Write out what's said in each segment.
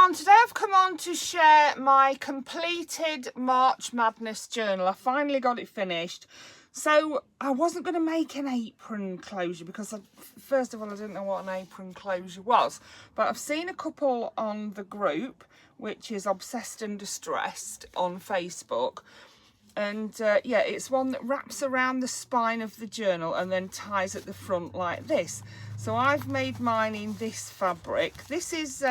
everyone, today I've come on to share my completed March Madness journal. I finally got it finished. So I wasn't going to make an apron closure because first of all I didn't know what an apron closure was, but I've seen a couple on the group, which is Obsessed and Distressed on Facebook. And yeah, it's one that wraps around the spine of the journal and then ties at the front like this. So I've made mine in this fabric. This is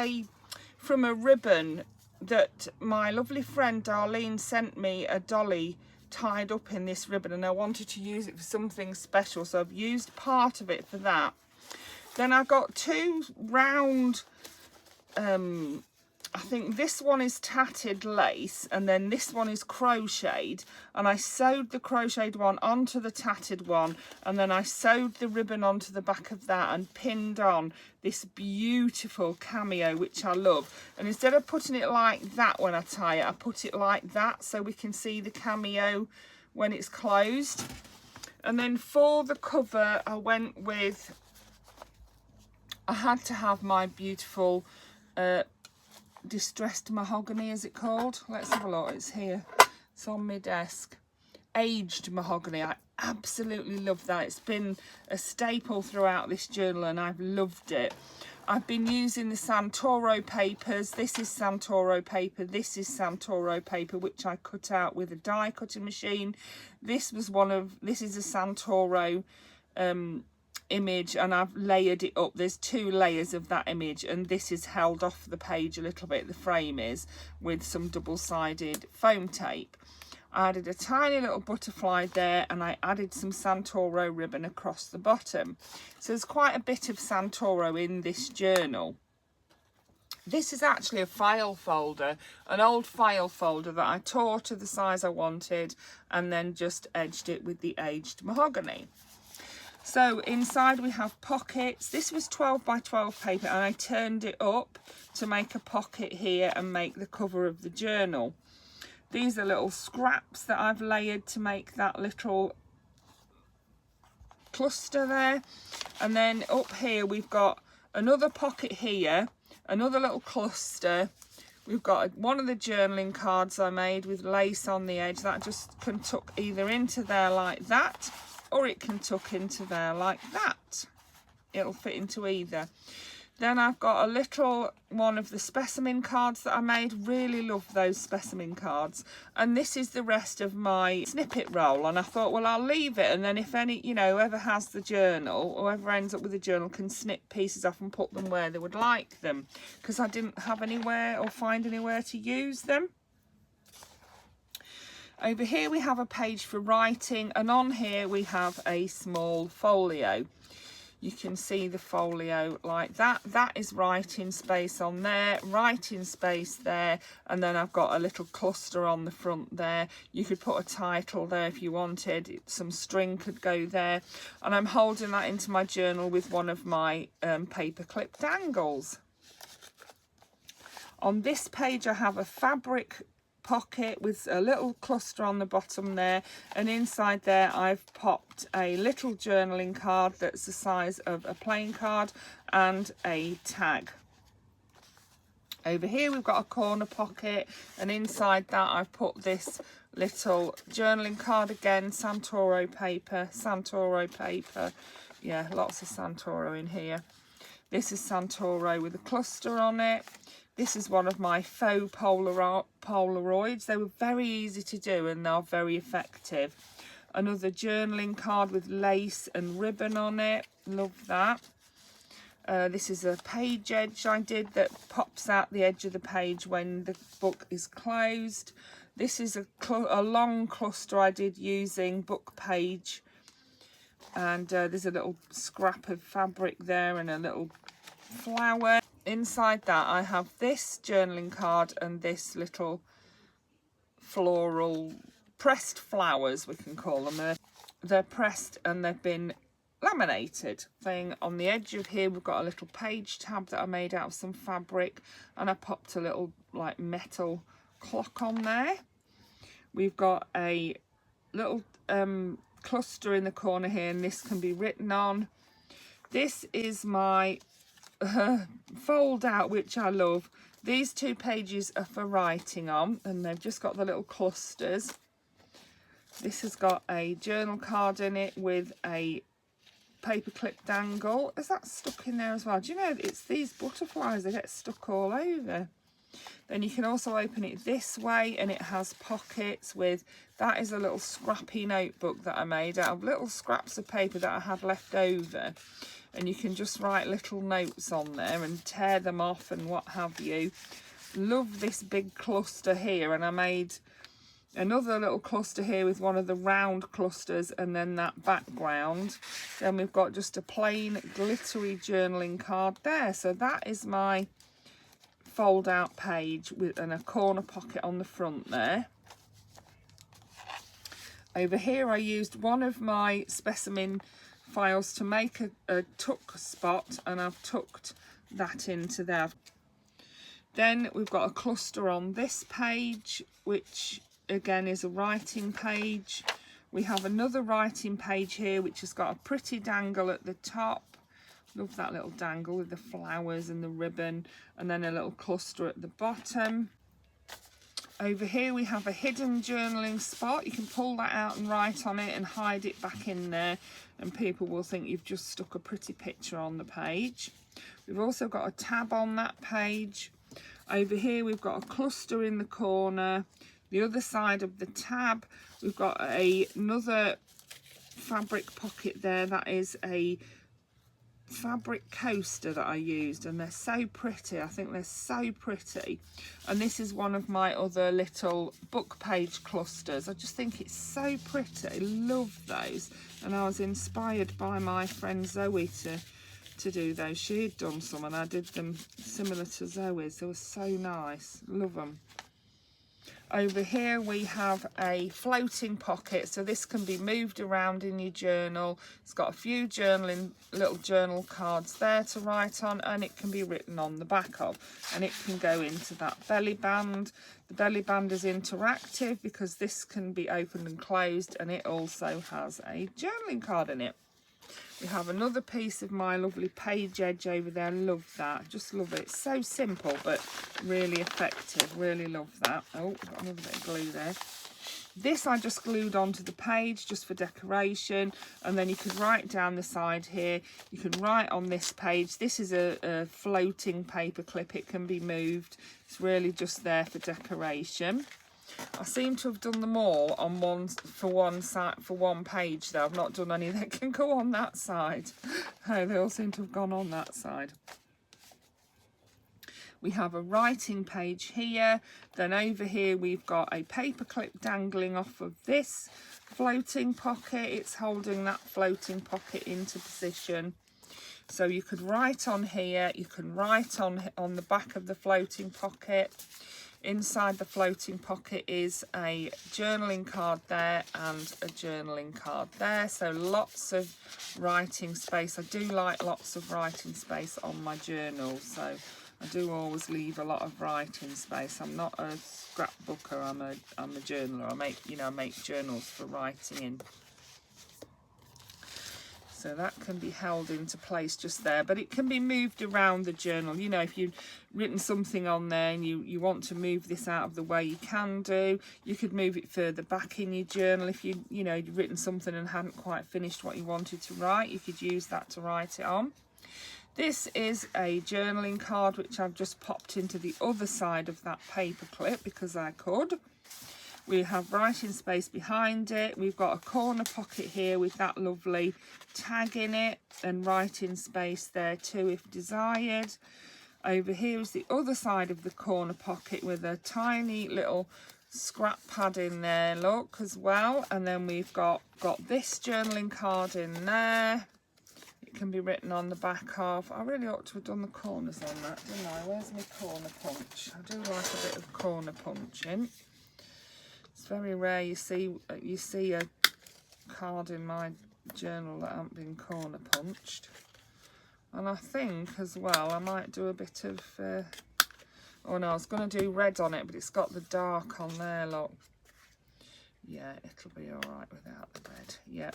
from a ribbon that my lovely friend Darlene sent me, a dolly tied up in this ribbon, and I wanted to use it for something special, so I've used part of it for that. Then I've got two round, I think this one is tatted lace and then this one is crocheted, and I sewed the crocheted one onto the tatted one, and then I sewed the ribbon onto the back of that and pinned on this beautiful cameo, which I love. And instead of putting it like that when I tie it, I put it like that so we can see the cameo when it's closed. And then for the cover I went with, I had to have my beautiful Distressed Mahogany, is it called? Let's have a look. It's here, it's on my desk. Aged Mahogany. I absolutely love that. It's been a staple throughout this journal and I've loved it. I've been using the Santoro papers. This is Santoro paper, this is Santoro paper, which I cut out with a die cutting machine. This is a Santoro image, and I've layered it up. There's two layers of that image, and this is held off the page a little bit, the frame is, with some double-sided foam tape. I added a tiny little butterfly there, and I added some Santoro ribbon across the bottom. So there's quite a bit of Santoro in this journal. This is actually a file folder, an old file folder that I tore to the size I wanted and then just edged it with the aged mahogany. So inside we have pockets. This was 12 by 12 paper and I turned it up to make a pocket here and make the cover of the journal. These are little scraps that I've layered to make that little cluster there. And then up here we've got another pocket here, another little cluster. We've got one of the journaling cards I made with lace on the edge that just can tuck either into there like that, or it can tuck into there like that. It'll fit into either. Then I've got a little one of the specimen cards that I made. Really love those specimen cards. And this is the rest of my snippet roll. And I thought, well, I'll leave it. And then if any, whoever has the journal, or whoever ends up with the journal, can snip pieces off and put them where they would like them. Because I didn't have anywhere or find anywhere to use them. Over here we have a page for writing, and on here we have a small folio. You can see the folio like that. That is writing space on there, writing space there, and then I've got a little cluster on the front there. You could put a title there if you wanted. Some string could go there. And I'm holding that into my journal with one of my paper clip dangles. On this page I have a fabric pocket with a little cluster on the bottom there, and inside there I've popped a little journaling card that's the size of a playing card and a tag. Over here we've got a corner pocket, and inside that I've put this little journaling card again, Santoro paper, yeah, lots of Santoro in here. This is Santoro with a cluster on it. This is one of my faux Polaroids. They were very easy to do and they're very effective. Another journaling card with lace and ribbon on it. Love that. This is a page edge I did that pops out the edge of the page when the book is closed. This is a long cluster I did using book page. And there's a little scrap of fabric there and a little flower. Inside that I have this journaling card and this little floral pressed flowers, we can call them. They're pressed and they've been laminated. Thing on the edge of here we've got a little page tab that I made out of some fabric, and I popped a little like metal clock on there. We've got a little cluster in the corner here, and this can be written on. This is my fold out, which I love. These 2 pages are for writing on, and they've just got the little clusters. This has got a journal card in it with a paperclip dangle. Is that stuck in there as well? Do you know, it's these butterflies, they get stuck all over. Then you can also open it this way, and it has pockets with, that is a little scrappy notebook that I made out of little scraps of paper that I had left over. And you can just write little notes on there and tear them off and what have you. Love this big cluster here, and I made another little cluster here with one of the round clusters and then that background. Then we've got just a plain glittery journaling card there. So that is my fold out page with and a corner pocket on the front there. Over here I used one of my specimen files to make a tuck spot, and I've tucked that into there. Then we've got a cluster on this page, which again is a writing page. We have another writing page here which has got a pretty dangle at the top. Love that little dangle with the flowers and the ribbon, and then a little cluster at the bottom. Over here we have a hidden journaling spot. You can pull that out and write on it and hide it back in there, and people will think you've just stuck a pretty picture on the page. We've also got a tab on that page. Over here we've got a cluster in the corner. The other side of the tab we've got another fabric pocket there. That is a fabric coaster that I used, and they're so pretty. I think they're so pretty. And this is one of my other little book page clusters. I just think it's so pretty. I love those, and I was inspired by my friend Zoe to do those. She had done some and I did them similar to Zoe's. They were so nice. Love them. Over here we have a floating pocket, so this can be moved around in your journal. It's got a few little journal cards there to write on, and it can be written on the back of, and it can go into that belly band. The belly band is interactive because this can be opened and closed, and it also has a journaling card in it. We have another piece of my lovely page edge over there. Love that. Just love it. It's so simple but really effective. Really love that. Oh, got another bit of glue there. This I just glued onto the page just for decoration, and then you could write down the side here. You can write on this page. This is a floating paper clip. It can be moved. It's really just there for decoration. I seem to have done them all on one page though. I've not done any that can go on that side. Oh, they all seem to have gone on that side. We have a writing page here. Then over here we've got a paper clip dangling off of this floating pocket. It's holding that floating pocket into position. So you could write on here. You can write on the back of the floating pocket. Inside the floating pocket is a journaling card there and a journaling card there. So lots of writing space. I do like lots of writing space on my journal. So I do always leave a lot of writing space. I'm not a scrapbooker. I'm a journaler. I make journals for writing in. So that can be held into place just there, but it can be moved around the journal. You know, if you've written something on there and you want to move this out of the way, you can do. You could move it further back in your journal. If you'd written something and hadn't quite finished what you wanted to write, you could use that to write it on. This is a journaling card which I've just popped into the other side of that paper clip because I could. We have writing space behind it. We've got a corner pocket here with that lovely tag in it, and writing space there too if desired. Over here is the other side of the corner pocket with a tiny little scrap pad in there, look, as well. And then we've got this journaling card in there. It can be written on the back of. I really ought to have done the corners on that, didn't I? Where's my corner punch? I do like a bit of corner punching. It's very rare you see a card in my journal that hasn't been corner punched. And I think as well I might do a bit of oh no, I was going to do red on it, but it's got the dark on there, look. Yeah, it'll be all right without the red. Yeah,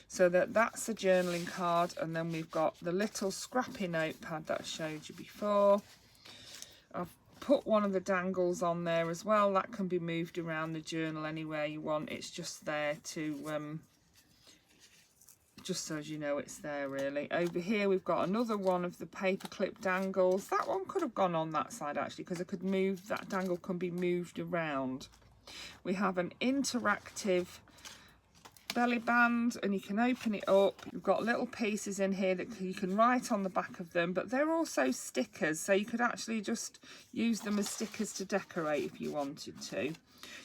So that's a journaling card, and then we've got the little scrappy notepad that I showed you before. I've put one of the dangles on there as well. That can be moved around the journal anywhere you want. It's just there to just so as you know it's there really. Over here we've got another one of the paperclip dangles. That one could have gone on that side actually, because I could move, that dangle can be moved around. We have an interactive belly band, and you can open it up. You've got little pieces in here that you can write on the back of them, but they're also stickers, so you could actually just use them as stickers to decorate if you wanted to.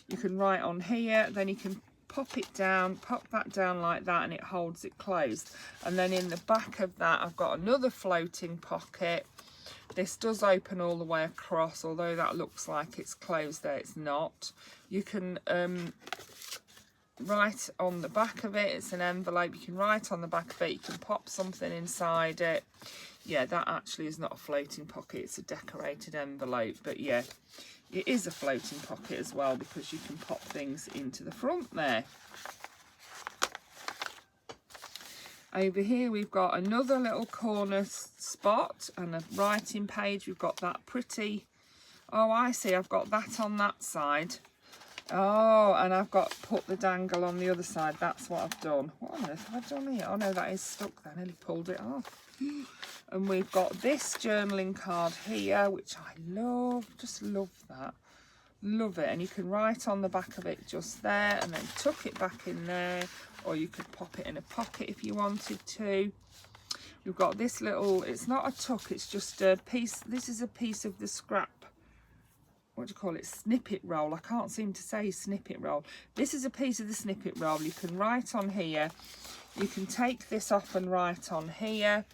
You can write on here, then you can pop it down, pop that down like that, and it holds it closed. And then in the back of that I've got another floating pocket. This does open all the way across, although that looks like it's closed there, it's not. You can write on the back of it, it's an envelope, you can write on the back of it, you can pop something inside it. Yeah, that actually is not a floating pocket, it's a decorated envelope, but yeah, it is a floating pocket as well because you can pop things into the front there. Over here we've got another little corner spot and a writing page. We've got that pretty, oh I see, I've got that on that side. Oh, and I've got put the dangle on the other side. That's what I've done. What on earth have I done here? Oh no, that is stuck there. I nearly pulled it off. And we've got this journaling card here, which I love. Just love that. Love it. And you can write on the back of it just there and then tuck it back in there. Or you could pop it in a pocket if you wanted to. We've got this little, it's not a tuck, it's just a piece. This is a piece of the scrap. What do you call it? Snippet roll. I can't seem to say snippet roll. This is a piece of the snippet roll. You can write on here. You can take this off and write on here.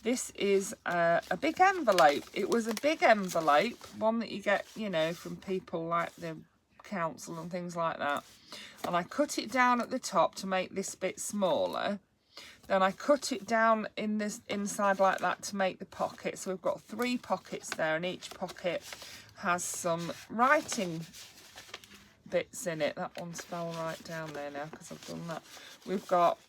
This is a big envelope. It was a big envelope, one that you get, you know, from people like the council and things like that. And I cut it down at the top to make this bit smaller. Then I cut it down in this inside like that to make the pocket. So we've got 3 pockets there, and each pocket has some writing bits in it. That one's fell right down there now because I've done that. We've got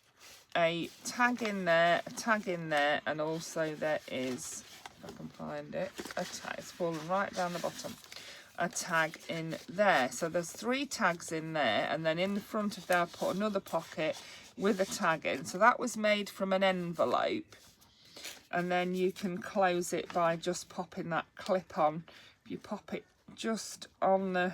a tag in there, a tag in there, and also there is, if I can find it, a tag. It's fallen right down the bottom. A tag in there. So there's 3 tags in there, and then in the front of there I put another pocket with a tag in. So that was made from an envelope, and then you can close it by just popping that clip on. You pop it just on the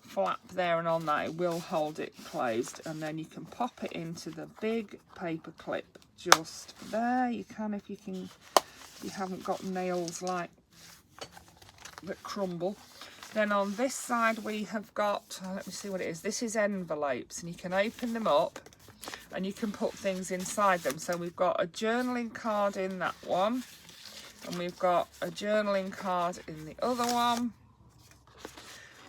flap there, and on that it will hold it closed, and then you can pop it into the big paper clip just there. You can, if you haven't got nails like that crumble. Then on this side we have got, let me see what it is. This is envelopes, and you can open them up and you can put things inside them. So we've got a journaling card in that one, and we've got a journaling card in the other one,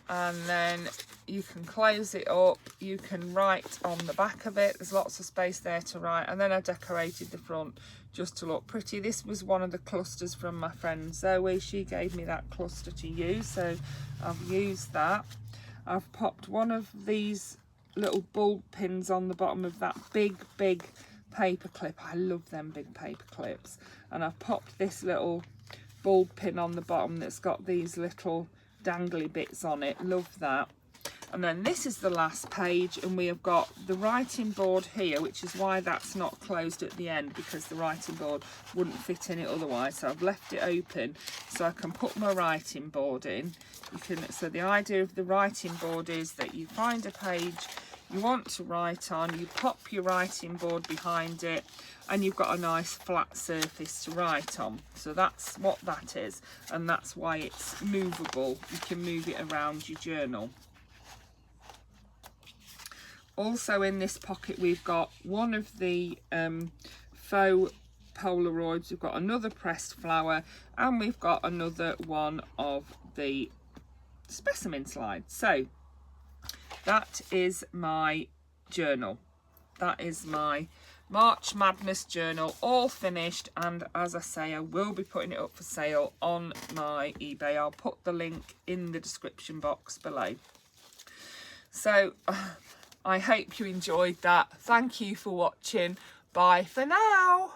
and then you can close it up. You can write on the back of it. There's lots of space there to write, and then I decorated the front just to look pretty. This was one of the clusters from my friend Zoe. She gave me that cluster to use, so I've used that. I've popped one of these little bulb pins on the bottom of that big paper clip. I love them big paper clips. And I've popped this little bulb pin on the bottom that's got these little dangly bits on it. Love that. And then this is the last page, and we have got the writing board here, which is why that's not closed at the end, because the writing board wouldn't fit in it otherwise. So I've left it open so I can put my writing board in. So the idea of the writing board is that you find a page you want to write on, you pop your writing board behind it, and you've got a nice flat surface to write on. So that's what that is, and that's why it's movable. You can move it around your journal. Also in this pocket we've got one of the faux Polaroids, we've got another pressed flower, and we've got another one of the specimen slides. So that is my journal. That is my March Madness journal, all finished, and as I say, I will be putting it up for sale on my eBay. I'll put the link in the description box below. So I hope you enjoyed that. Thank you for watching. Bye for now.